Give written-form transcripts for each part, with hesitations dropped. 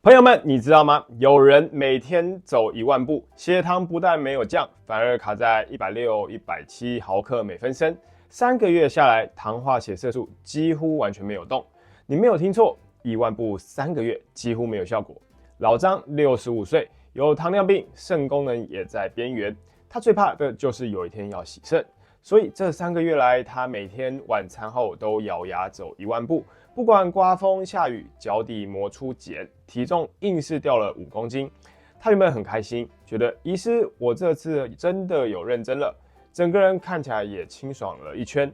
朋友们，你知道吗？有人每天走10000步，血糖不但没有降，反而卡在160、170毫克每分升。3个月下来，糖化血色素几乎完全没有动。你没有听错，10000步3个月几乎没有效果。老张65岁，有糖尿病，肾功能也在边缘。他最怕的就是有一天要洗肾，所以这3个月来，他每天晚餐后都咬牙走10000步。不管刮风下雨，脚底磨出茧，体重硬是掉了5公斤。他原本很开心，觉得医师，我这次真的有认真了，整个人看起来也清爽了一圈。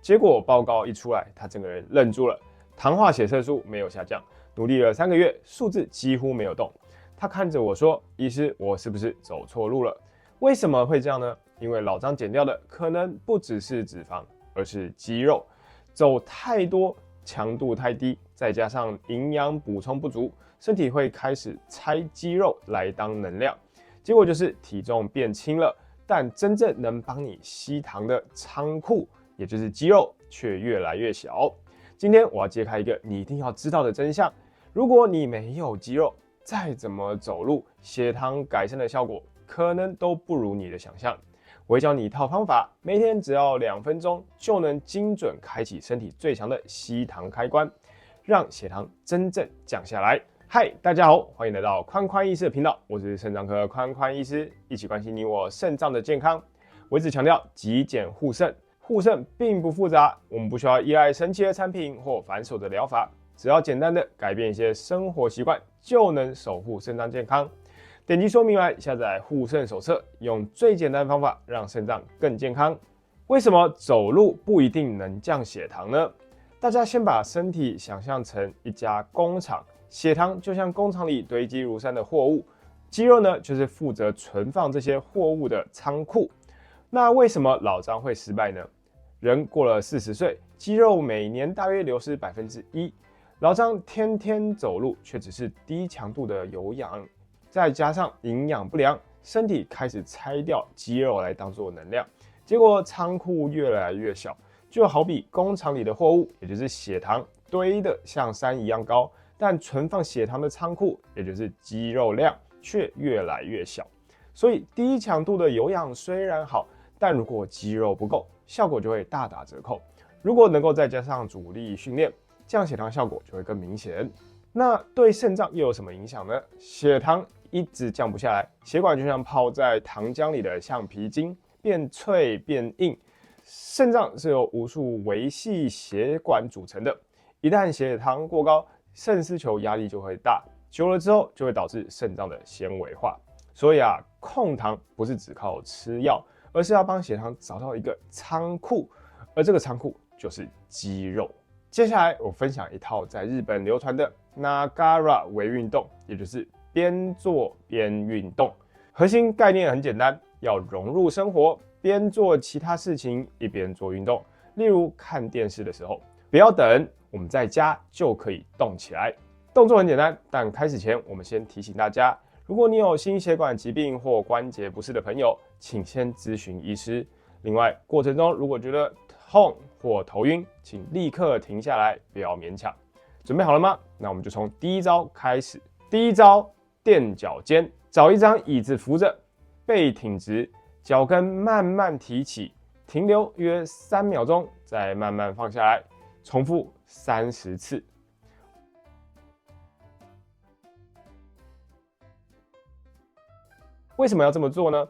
结果报告一出来，他整个人愣住了，糖化血色素没有下降，努力了3个月，数字几乎没有动。他看着我说：“医师，我是不是走错路了？为什么会这样呢？因为老张减掉的可能不只是脂肪，而是肌肉，走太多。”强度太低，再加上营养补充不足，身体会开始拆肌肉来当能量，结果就是体重变轻了，但真正能帮你吸糖的仓库，也就是肌肉，却越来越小。今天我要揭开一个你一定要知道的真相：如果你没有肌肉，再怎么走路，血糖改善的效果可能都不如你的想象。我会教你一套方法，每天只要2分钟就能精准开启身体最强的吸糖开关，让血糖真正降下来。嗨，大家好，欢迎来到宽宽医师的频道，我是肾脏科宽宽医师，一起关心你我肾脏的健康。我一直强调极简护肾，护肾并不复杂，我们不需要依赖神奇的产品或繁琐的疗法，只要简单的改变一些生活习惯，就能守护肾脏健康。点击说明栏下载护肾手册，用最简单的方法让肾脏更健康。为什么走路不一定能降血糖呢？大家先把身体想象成一家工厂，血糖就像工厂里堆积如山的货物，肌肉呢就是负责存放这些货物的仓库。那为什么老张会失败呢？人过了40岁，肌肉每年大约流失1%，老张天天走路却只是低强度的有氧。再加上营养不良，身体开始拆掉肌肉来当做能量，结果仓库越来越小，就好比工厂里的货物，也就是血糖堆得像山一样高，但存放血糖的仓库，也就是肌肉量却越来越小。所以低强度的有氧虽然好，但如果肌肉不够，效果就会大打折扣。如果能够再加上阻力训练，降血糖效果就会更明显。那对肾脏又有什么影响呢？血糖一直降不下来，血管就像泡在糖浆里的橡皮筋，变脆变硬。肾脏是由无数微细血管组成的，一旦血糖过高，肾丝球压力就会大，久了之后就会导致肾脏的纤维化。所以控糖不是只靠吃药，而是要帮血糖找到一个仓库，而这个仓库就是肌肉。接下来我分享一套在日本流传的 Nagara 微运动，也就是边做边运动。核心概念很简单，要融入生活，边做其他事情一边做运动。例如看电视的时候，不要等，我们在家就可以动起来。动作很简单，但开始前我们先提醒大家，如果你有心血管疾病或关节不适的朋友，请先咨询医师。另外，过程中如果觉得痛或头晕，请立刻停下来，不要勉强。准备好了吗？那我们就从第一招开始。第一招，垫脚尖，找一张椅子扶着，背挺直，脚跟慢慢提起，停留约3秒钟，再慢慢放下来，重复30次。为什么要这么做呢？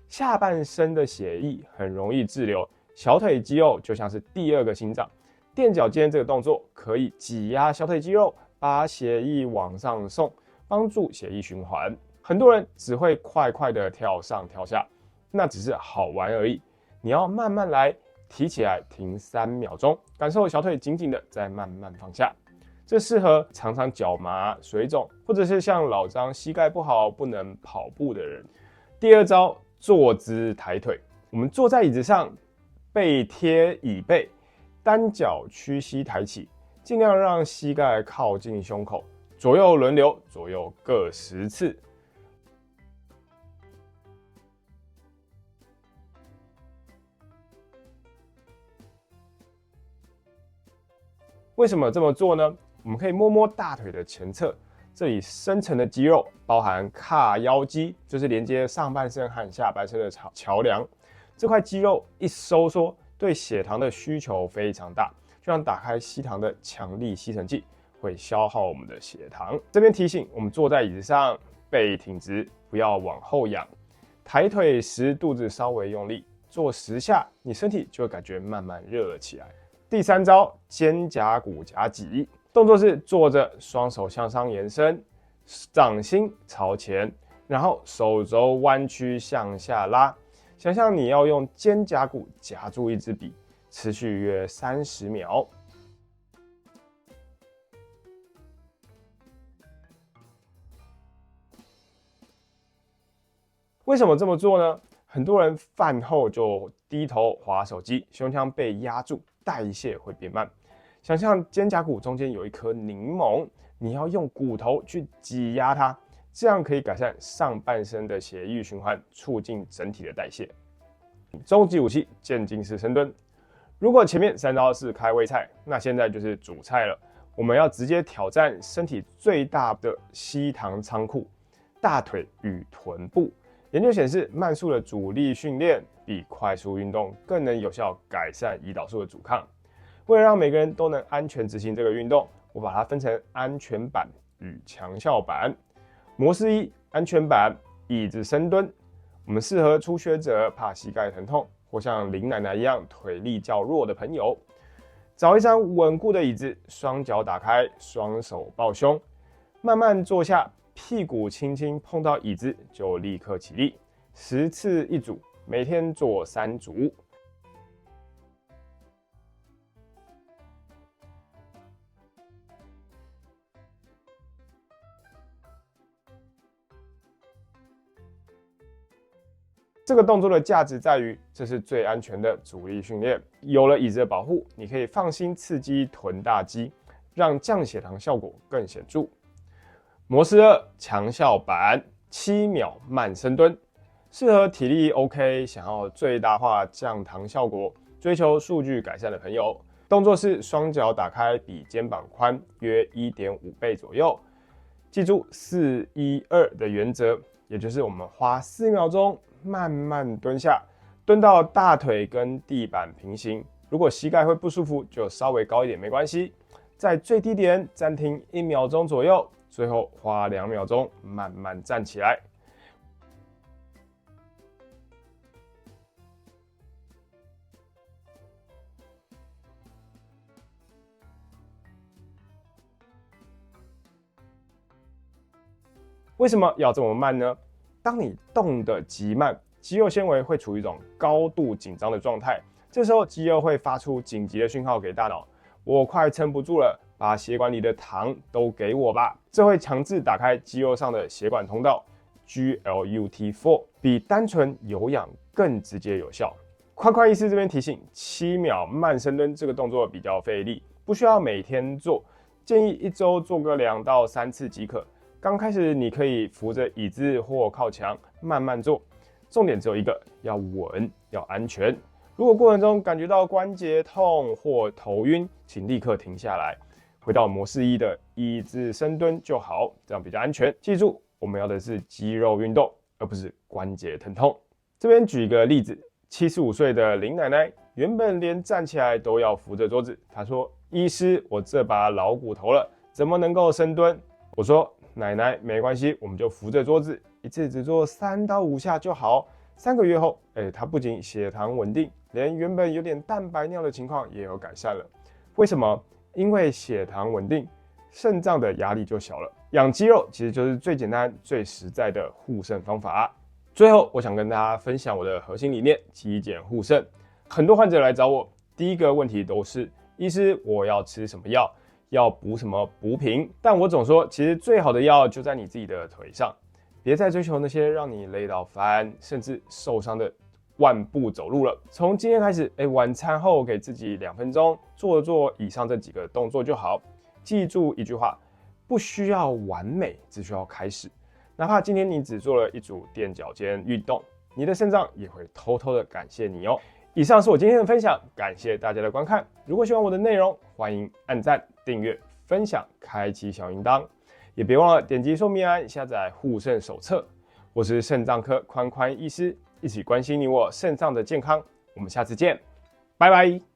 下半身的血液很容易滞留，小腿肌肉就像是第2个心脏。垫脚尖这个动作可以挤压小腿肌肉，把血液往上送，帮助血液循环。很多人只会快快的跳上跳下，那只是好玩而已。你要慢慢来，提起来停3秒钟，感受小腿紧紧的，再慢慢放下。这适合常常脚麻、水肿，或者是像老张膝盖不好不能跑步的人。第2招，坐姿抬腿。我们坐在椅子上，背贴椅背，单脚屈膝抬起，尽量让膝盖靠近胸口，左右轮流，左右各10次。为什么这么做呢？我们可以摸摸大腿的前侧，这里深层的肌肉包含髂腰肌，就是连接上半身和下半身的桥梁。这块肌肉一收缩，对血糖的需求非常大，就像打开吸糖的强力吸尘器，会消耗我们的血糖。这边提醒我们坐在椅子上，背挺直，不要往后仰。抬腿时肚子稍微用力，做10下，你身体就会感觉慢慢热了起来。第3招，肩胛骨夹挤。动作是坐着，双手向上延伸，掌心朝前，然后手肘弯曲向下拉。想象你要用肩胛骨夹住一支笔，持续约30秒。为什么这么做呢？很多人饭后就低头滑手机，胸腔被压住，代谢会变慢。想象肩胛骨中间有一颗柠檬，你要用骨头去挤压它，这样可以改善上半身的血液循环，促进整体的代谢。终极武器渐进式深蹲。如果前面3招是开胃菜，那现在就是主菜了。我们要直接挑战身体最大的吸糖仓库——大腿与臀部。研究显示，慢速的阻力训练比快速运动更能有效改善胰岛素的阻抗。为了让每个人都能安全执行这个运动，我把它分成安全版与强效版。模式1：安全版，椅子深蹲。我们适合初学者、怕膝盖疼痛或像林奶奶一样腿力较弱的朋友。找一张稳固的椅子，双脚打开，双手抱胸，慢慢坐下，屁股轻轻碰到椅子就立刻起立。10次1组，每天做3组。这个动作的价值在于，这是最安全的阻力训练。有了椅子的保护，你可以放心刺激臀大肌，让降血糖效果更显著。模式2：强效版，7秒慢深蹲，适合体力 OK、想要最大化降糖效果、追求数据改善的朋友。动作是双脚打开，比肩膀宽约 1.5 倍左右。记住4-1-2的原则，也就是我们花4秒钟。慢慢蹲下，蹲到大腿跟地板平行。如果膝盖会不舒服，就稍微高一点没关系。在最低点暂停1秒钟左右，最后花2秒钟慢慢站起来。为什么要这么慢呢？当你动得极慢，肌肉纤维会处于一种高度紧张的状态，这时候肌肉会发出紧急的讯号给大脑：我快撑不住了，把血管里的糖都给我吧。这会强制打开肌肉上的血管通道 GLUT4， 比单纯有氧更直接有效。快快医师这边提醒：7秒慢深蹲这个动作比较费力，不需要每天做，建议1周做个2到3次即可。刚开始你可以扶着椅子或靠墙慢慢做，重点只有一个：要稳，要安全。如果过程中感觉到关节痛或头晕，请立刻停下来，回到模式1的椅子深蹲就好，这样比较安全。记住，我们要的是肌肉运动，而不是关节疼痛。这边举一个例子，75岁的林奶奶原本连站起来都要扶着桌子，她说：“医师，我这把老骨头了，怎么能够深蹲？”我说：“奶奶，没关系，我们就扶着桌子，一次只做3到5下就好。3个月后，她不仅血糖稳定，连原本有点蛋白尿的情况也有改善了。为什么？因为血糖稳定，肾脏的压力就小了。养肌肉其实就是最简单、最实在的护肾方法。最后，我想跟大家分享我的核心理念：极简护肾。很多患者来找我，第一个问题都是：医师，我要吃什么药？要补什么补品？但我总说，其实最好的药就在你自己的腿上，别再追求那些让你累到翻，甚至受伤的万步走路了。从今天开始，晚餐后给自己2分钟，做以上这几个动作就好。记住一句话：不需要完美，只需要开始。哪怕今天你只做了1组垫脚尖运动，你的肾脏也会偷偷的感谢你哦。以上是我今天的分享，感谢大家的观看。如果喜欢我的内容，欢迎按赞、订阅、分享、开启小铃铛。也别忘了点击说明栏下载护肾手册。我是肾脏科宽宽医师，一起关心你我肾脏的健康。我们下次见，拜拜。